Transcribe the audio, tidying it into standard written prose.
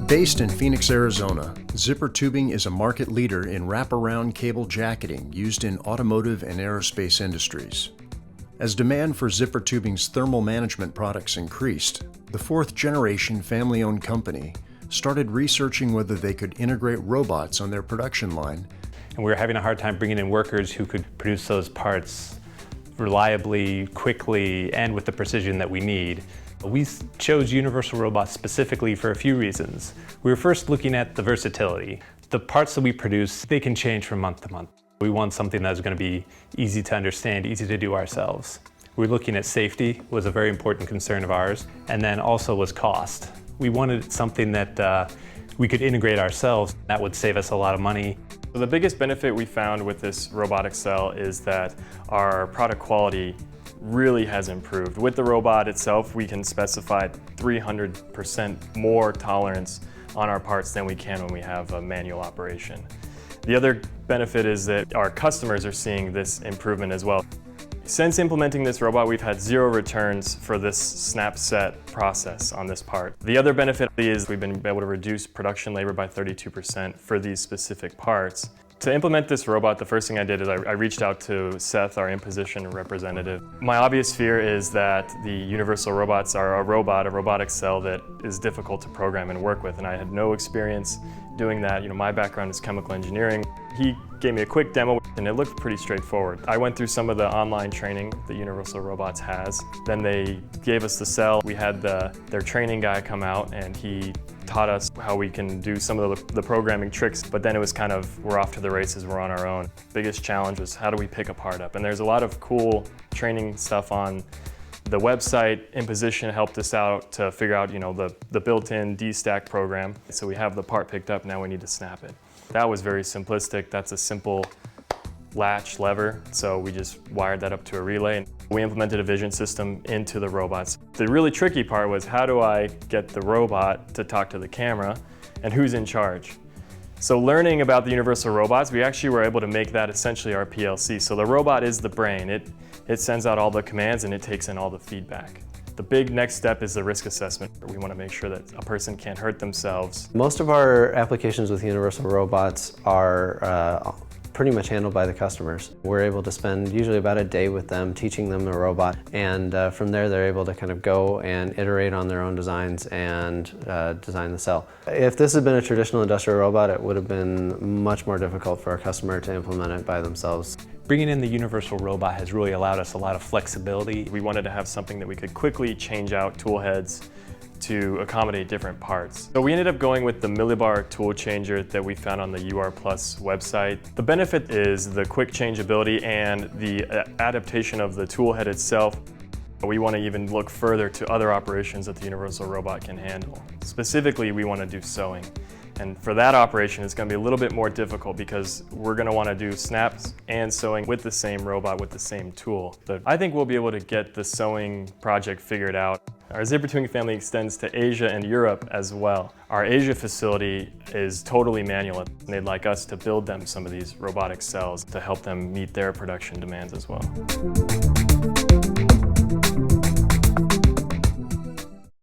Based in Phoenix, Arizona, Zippertubing is a market leader in wraparound cable jacketing used in automotive and aerospace industries. As demand for Zippertubing's thermal management products increased, the fourth-generation family-owned company started researching whether they could integrate robots on their production line. And we were having a hard time bringing in workers who could produce those parts reliably, quickly, and with the precision that we need. We chose Universal Robots specifically for a few reasons. We were first looking at the versatility. The parts that we produce, they can change from month to month. We want something that's going to be easy to understand, easy to do ourselves. We're looking at safety, was a very important concern of ours, and then also was cost. We wanted something that we could integrate ourselves. That would save us a lot of money. So the biggest benefit we found with this robotic cell is that our product quality really has improved. With the robot itself, we can specify 300% more tolerance on our parts than we can when we have a manual operation. The other benefit is that our customers are seeing this improvement as well. Since implementing this robot, we've had 0 returns for this snap set process on this part. The other benefit is we've been able to reduce production labor by 32% for these specific parts. To implement this robot, the first thing I did is I reached out to Seth, our in-position representative. My obvious fear is that the Universal Robots are a robotic cell that is difficult to program and work with, and I had no experience doing that. My background is chemical engineering. He gave me a quick demo, and it looked pretty straightforward. I went through some of the online training that Universal Robots has. Then they gave us the cell. We had their training guy come out, and he taught us how we can do some of the programming tricks, but then it was kind of, we're off to the races, we're on our own. Biggest challenge was how do we pick a part up? And there's a lot of cool training stuff on the website. In-position helped us out to figure out the built-in D-stack program. So we have the part picked up, now we need to snap it. That was very simplistic. That's a simple latch lever, so we just wired that up to a relay. We implemented a vision system into the robots. The really tricky part was, how do I get the robot to talk to the camera, and who's in charge? So learning about the Universal Robots, we actually were able to make that essentially our PLC. So the robot is the brain. It sends out all the commands and it takes in all the feedback. The big next step is the risk assessment. We want to make sure that a person can't hurt themselves. Most of our applications with Universal Robots are pretty much handled by the customers. We're able to spend usually about a day with them, teaching them the robot, and from there they're able to kind of go and iterate on their own designs and design the cell. If this had been a traditional industrial robot, it would have been much more difficult for a customer to implement it by themselves. Bringing in the Universal Robot has really allowed us a lot of flexibility. We wanted to have something that we could quickly change out tool heads to accommodate different parts. So we ended up going with the millibar tool changer that we found on the UR Plus website. The benefit is the quick changeability and the adaptation of the tool head itself. We want to even look further to other operations that the Universal Robot can handle. Specifically, we want to do sewing. And for that operation, it's going to be a little bit more difficult because we're going to want to do snaps and sewing with the same robot, with the same tool. But I think we'll be able to get the sewing project figured out. Our Zippertubing family extends to Asia and Europe as well. Our Asia facility is totally manual, and they'd like us to build them some of these robotic cells to help them meet their production demands as well.